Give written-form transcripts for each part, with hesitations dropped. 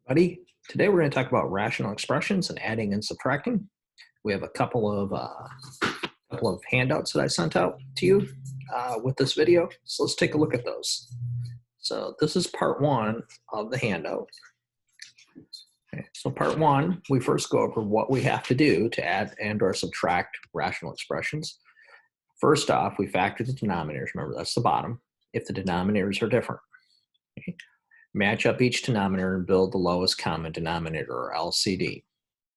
Buddy. Today we're going to talk about rational expressions and adding and subtracting. We have a couple of handouts that I sent out to you with this video. So let's take a look at those. So this is part one of the handout. Okay, so part one, we first go over what we have to do to add and or subtract rational expressions. First off, we factor the denominators. Remember, that's the bottom, if the denominators are different. Okay. Match up each denominator and build the lowest common denominator, or LCD.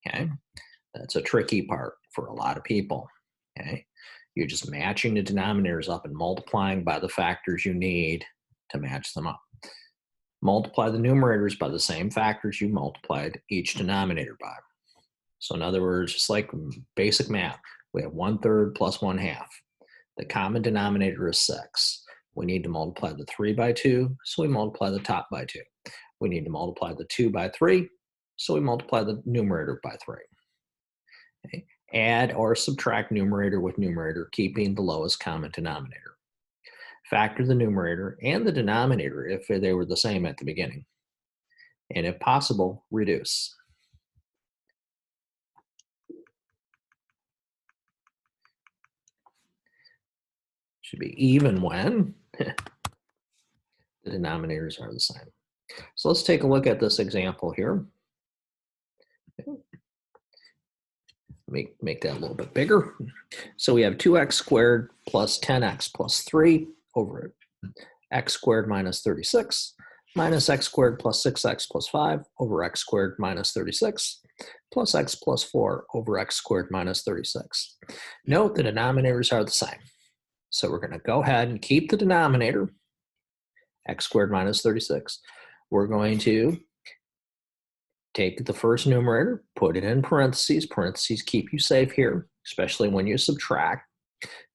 Okay, that's a tricky part for a lot of people. Okay, you're just matching the denominators up and multiplying by the factors you need to match them up. Multiply the numerators by the same factors you multiplied each denominator by. So in other words, just like basic math, we have 1/3 plus 1/2. The common denominator is 6. We need to multiply the 3 by 2, so we multiply the top by 2. We need to multiply the 2 by 3, so we multiply the numerator by 3. Okay. Add or subtract numerator with numerator, keeping the lowest common denominator. Factor the numerator and the denominator if they were the same at the beginning. And if possible, reduce. Should be even when the denominators are the same. So let's take a look at this example here. Okay. Let me make that a little bit bigger. So we have 2x squared plus 10x plus 3 over x squared minus 36 minus x squared plus 6x plus 5 over x squared minus 36 plus x plus 4 over x squared minus 36. Note the denominators are the same. So we're going to go ahead and keep the denominator, x squared minus 36. We're going to take the first numerator, put it in parentheses. Parentheses keep you safe here, especially when you subtract.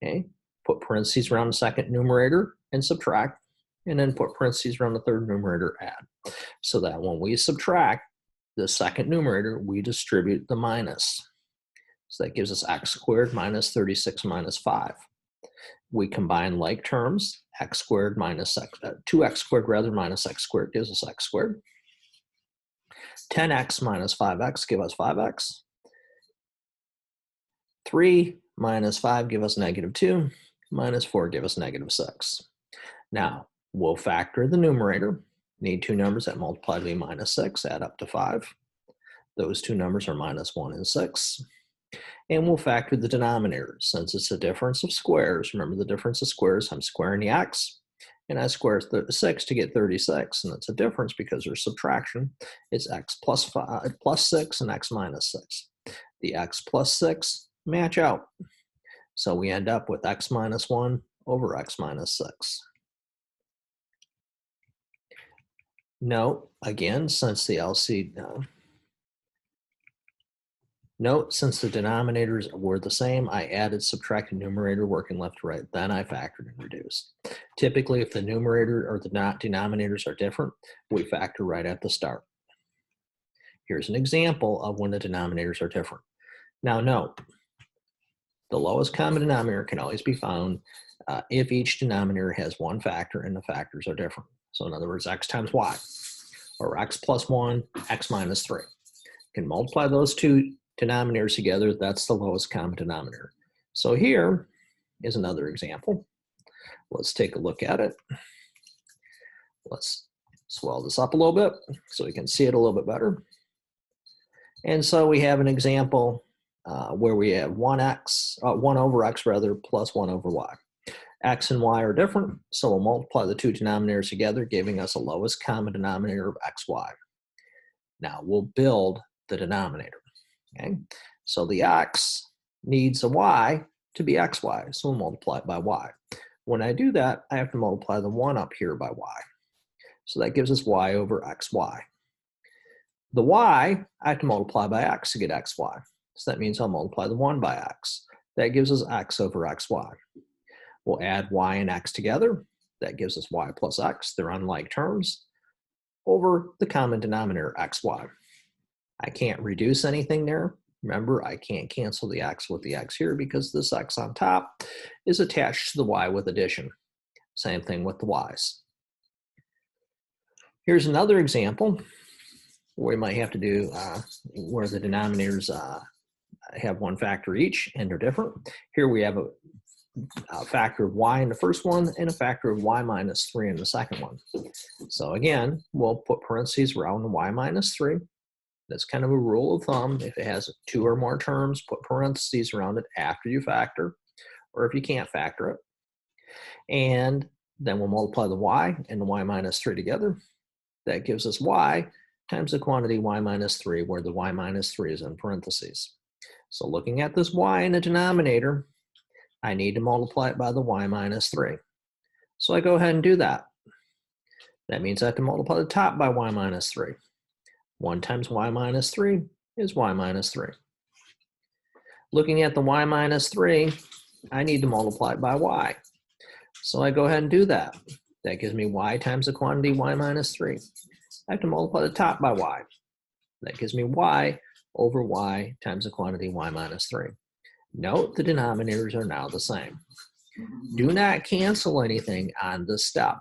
Okay, put parentheses around the second numerator and subtract, and then put parentheses around the third numerator, add. So that when we subtract the second numerator, we distribute the minus. So that gives us x squared minus 36 minus 5. We combine like terms, x squared minus 2x squared rather minus x squared gives us x squared. 10x minus 5x give us 5x. 3 minus 5 give us -2. Minus 4 give us -6. Now, we'll factor the numerator. Need two numbers that multiply to be -6, add up to 5. Those two numbers are -1 and 6. And we'll factor the denominator. Since it's a difference of squares, remember the difference of squares, I'm squaring the x, and I square 6 to get 36, and it's a difference because there's subtraction. It's x plus 6 and x minus 6. The x plus 6 match out. So we end up with x minus 1 over x minus 6. Note, again, since the since the denominators were the same, I added, subtracted numerator, working left to right. Then I factored and reduced. Typically, if the numerator or the denominators are different, we factor right at the start. Here's an example of when the denominators are different. Now note, the lowest common denominator can always be found if each denominator has one factor and the factors are different. So in other words, x times y, or x plus 1, x minus 3. You can multiply those two denominators together, that's the lowest common denominator. So here is another example. Let's take a look at it. Let's swell this up a little bit so we can see it a little bit better. And so we have an example where we have 1 over x rather, plus 1 over y. X and y are different, so we'll multiply the two denominators together, giving us a lowest common denominator of xy. Now we'll build the denominator. Okay, so the x needs a y to be xy, so we'll multiply it by y. When I do that, I have to multiply the 1 up here by y. So that gives us y over xy. The y, I have to multiply by x to get xy. So that means I'll multiply the 1 by x. That gives us x over xy. We'll add y and x together. That gives us y plus x. They're unlike terms over the common denominator, xy. I can't reduce anything there. Remember, I can't cancel the x with the x here because this x on top is attached to the y with addition. Same thing with the y's. Here's another example we might have to do where the denominators have one factor each and they're different. Here we have a factor of y in the first one and a factor of y minus 3 in the second one. So again, we'll put parentheses around the y minus 3. That's kind of a rule of thumb. If it has 2 or more terms, put parentheses around it after you factor, or if you can't factor it. And then we'll multiply the y and the y minus 3 together. That gives us y times the quantity y minus 3, where the y minus 3 is in parentheses. So looking at this y in the denominator, I need to multiply it by the y minus 3. So I go ahead and do that. That means I have to multiply the top by y minus 3. 1 times y minus 3 is y minus 3. Looking at the y minus 3, I need to multiply it by y. So I go ahead and do that. That gives me y times the quantity y minus 3. I have to multiply the top by y. That gives me y over y times the quantity y minus 3. Note the denominators are now the same. Do not cancel anything on this step.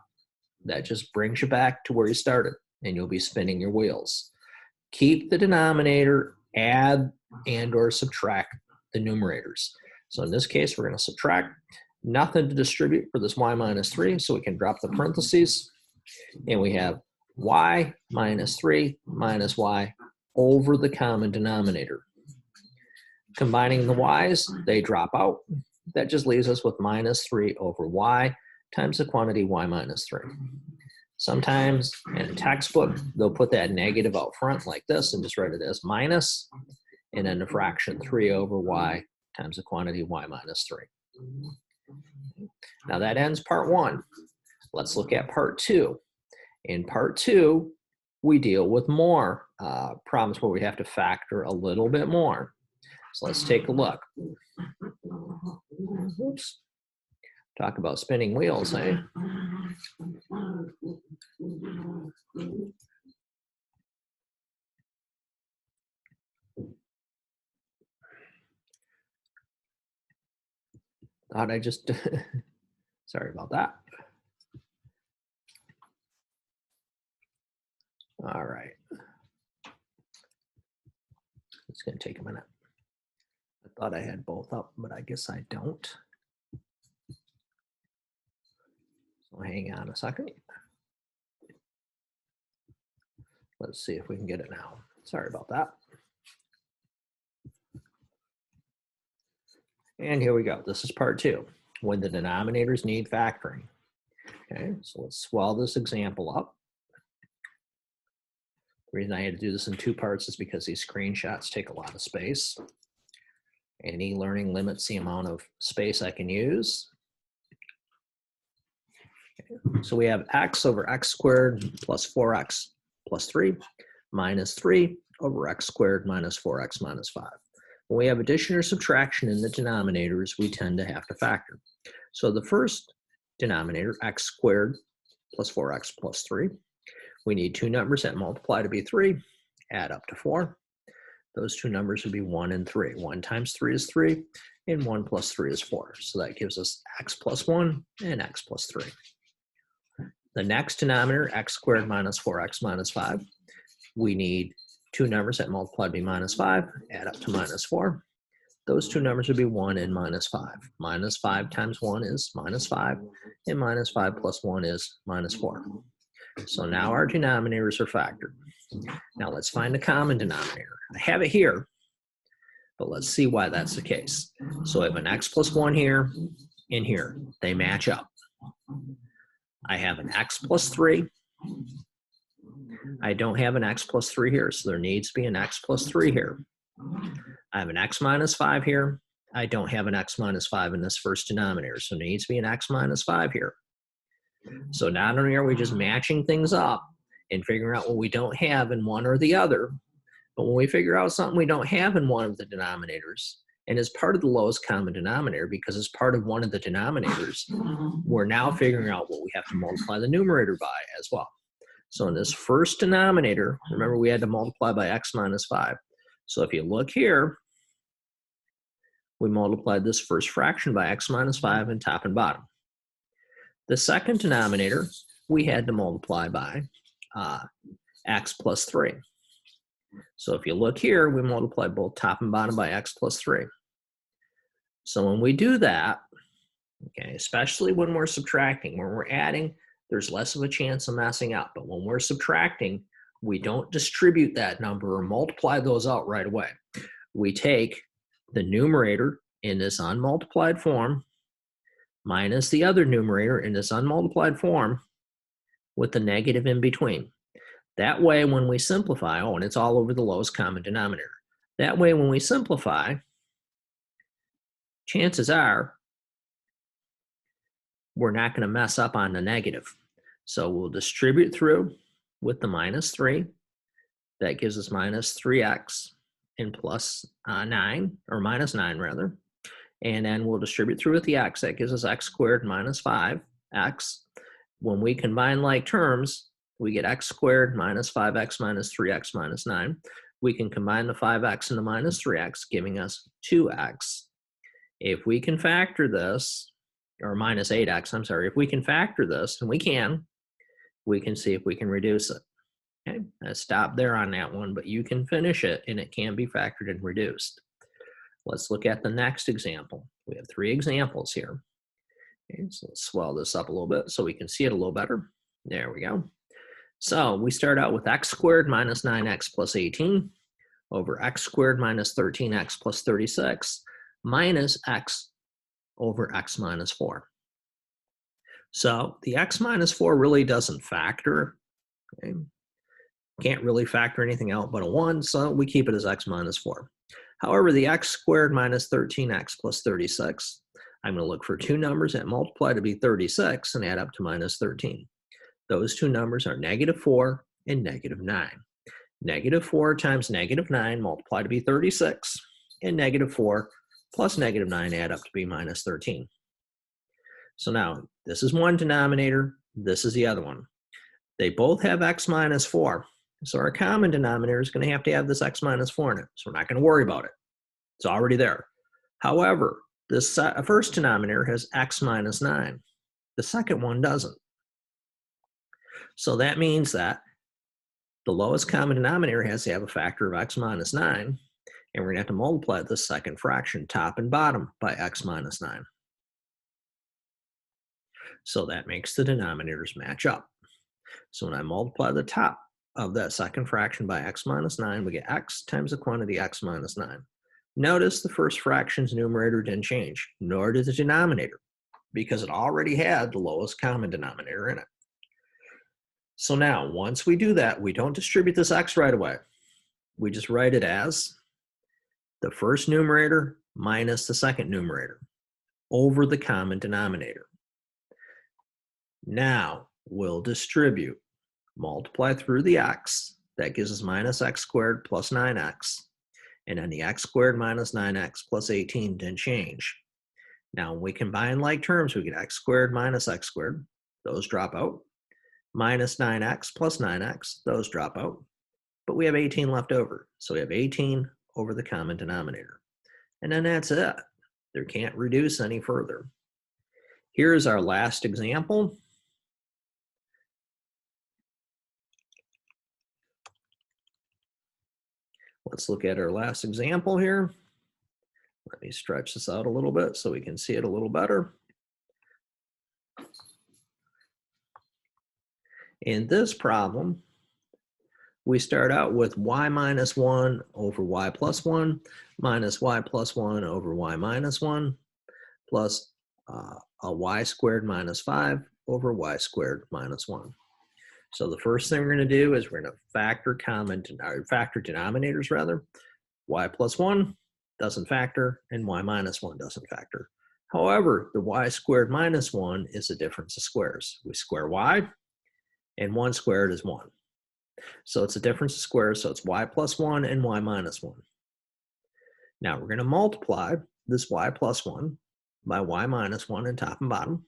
That just brings you back to where you started, and you'll be spinning your wheels. Keep the denominator, add and or subtract the numerators. So in this case, we're going to subtract. Nothing to distribute for this y minus 3, so we can drop the parentheses. And we have y minus 3 minus y over the common denominator. Combining the y's, they drop out. That just leaves us with minus 3 over y times the quantity y minus 3. Sometimes in a textbook, they'll put that negative out front like this and just write it as minus, and then the fraction 3 over y times the quantity y minus 3. Now that ends part 1. Let's look at part 2. In part 2, we deal with more problems where we have to factor a little bit more. So let's take a look. Oops. Talk about spinning wheels, eh? Thought I just, sorry about that. All right. It's going to take a minute. I thought I had both up, but I guess I don't. So hang on a second. Let's see if we can get it now. Sorry about that. And here we go. This is part 2, when the denominators need factoring. Okay, so let's swell this example up. The reason I had to do this in 2 parts is because these screenshots take a lot of space. And e-learning limits the amount of space I can use. Okay. So we have x over x squared plus 4x plus 3 minus 3 over x squared minus 4x minus 5. When we have addition or subtraction in the denominators, we tend to have to factor. So the first denominator, x squared plus 4x plus 3, we need 2 numbers that multiply to be 3, add up to 4. Those 2 numbers would be 1 and 3. 1 times 3 is 3, and 1 plus 3 is 4. So that gives us x plus 1 and x plus 3. The next denominator, x squared minus 4x minus 5, we need 2 numbers that multiply to be minus 5, add up to minus 4. Those 2 numbers would be 1 and minus 5. Minus 5 times 1 is minus 5, and minus 5 plus 1 is minus 4. So now our denominators are factored. Now let's find the common denominator. I have it here, but let's see why that's the case. So I have an x plus 1 here and here. They match up. I have an x plus 3. I don't have an x plus 3 here, so there needs to be an x plus 3 here. I have an x minus 5 here. I don't have an x minus 5 in this first denominator, so there needs to be an x minus 5 here. So not only are we just matching things up and figuring out what we don't have in one or the other, but when we figure out something we don't have in one of the denominators, and as part of the lowest common denominator, because it's part of one of the denominators, we're now figuring out what we have to multiply the numerator by as well. So in this first denominator, remember we had to multiply by x minus 5. So if you look here, we multiplied this first fraction by x minus 5 in top and bottom. The second denominator, we had to multiply by x plus 3. So if you look here, we multiply both top and bottom by x plus 3. So when we do that, okay, especially when we're subtracting, when we're adding, there's less of a chance of messing up. But when we're subtracting, we don't distribute that number or multiply those out right away. We take the numerator in this unmultiplied form minus the other numerator in this unmultiplied form with the negative in between. That way, when we simplify, oh, and it's all over the lowest common denominator. That way, when we simplify, chances are we're not going to mess up on the negative. So we'll distribute through with the minus 3. That gives us minus 3x and plus 9, or minus 9 rather. And then we'll distribute through with the x. That gives us x squared minus 5x. When we combine like terms, we get x squared minus 5x minus 3x minus 9. We can combine the 5x and the minus 3x, giving us 2x. If we can factor this, or minus 8x, I'm sorry, if we can factor this, and we can see if we can reduce it. Okay, I stopped there on that one, but you can finish it and it can be factored and reduced. Let's look at the next example. We have 3 examples here. Okay, so let's swell this up a little bit so we can see it a little better. There we go. So we start out with x squared minus 9x plus 18 over x squared minus 13x plus 36 minus x over x minus 4. So the x minus 4 really doesn't factor. Okay? Can't really factor anything out but a 1, so we keep it as x minus 4. However, the x squared minus 13x plus 36, I'm going to look for 2 numbers that multiply to be 36 and add up to minus 13. Those 2 numbers are negative 4 and negative 9. Negative 4 times negative 9 multiply to be 36, and negative 4 plus negative 9 add up to be minus 13. So now, this is one denominator, this is the other one. They both have x minus 4. So our common denominator is going to have this x minus 4 in it. So we're not going to worry about it. It's already there. However, this first denominator has x minus 9. The second one doesn't. So that means that the lowest common denominator has to have a factor of x minus 9. And we're going to have to multiply the second fraction, top and bottom, by x minus 9. So that makes the denominators match up. So when I multiply the top of that second fraction by x minus 9, we get x times the quantity x minus 9. Notice the first fraction's numerator didn't change, nor did the denominator, because it already had the lowest common denominator in it. So now, once we do that, we don't distribute this x right away. We just write it as the first numerator minus the second numerator over the common denominator. Now, we'll distribute. Multiply through the x, that gives us minus x squared plus 9x, and then the x squared minus 9x plus 18 didn't change. Now when we combine like terms, we get x squared minus x squared, those drop out, minus 9x plus 9x, those drop out, but we have 18 left over, so we have 18 over the common denominator. And then that's it. There can't reduce any further. Here's our last example. Let's look at our last example here. Let me stretch this out a little bit so we can see it a little better. In this problem, we start out with y minus 1 over y plus 1 minus y plus 1 over y minus 1 plus a y squared minus 5 over y squared minus 1. So the first thing we're going to do is we're going to factor denominators rather. Y plus 1 doesn't factor, and y minus 1 doesn't factor. However, the y squared minus 1 is a difference of squares. We square y, and 1 squared is 1. So it's a difference of squares, so it's y plus 1 and y minus 1. Now we're going to multiply this y plus 1 by y minus 1 in top and bottom.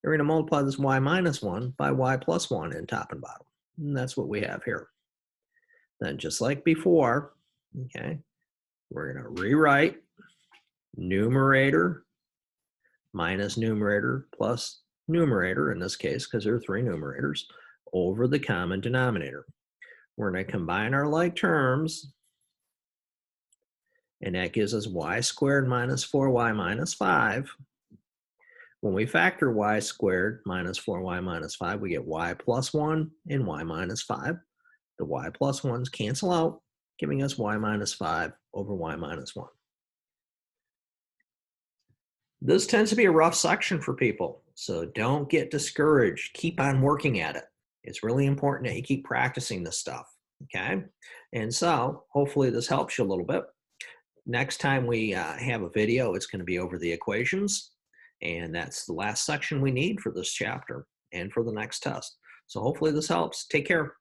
We're going to multiply this y minus 1 by y plus 1 in top and bottom. And that's what we have here. Then just like before, okay, we're going to rewrite numerator minus numerator plus numerator, in this case, because there are 3 numerators, over the common denominator. We're going to combine our like terms, and that gives us y squared minus 4y minus 5. When we factor y squared minus 4y minus 5, we get y plus 1 and y minus 5. The y plus 1's cancel out, giving us y minus 5 over y minus 1. This tends to be a rough section for people, so don't get discouraged. Keep on working at it. It's really important that you keep practicing this stuff, okay? And so hopefully this helps you a little bit. Next time we have a video, it's going to be over the equations, and that's the last section we need for this chapter and for the next test. So hopefully this helps. Take care.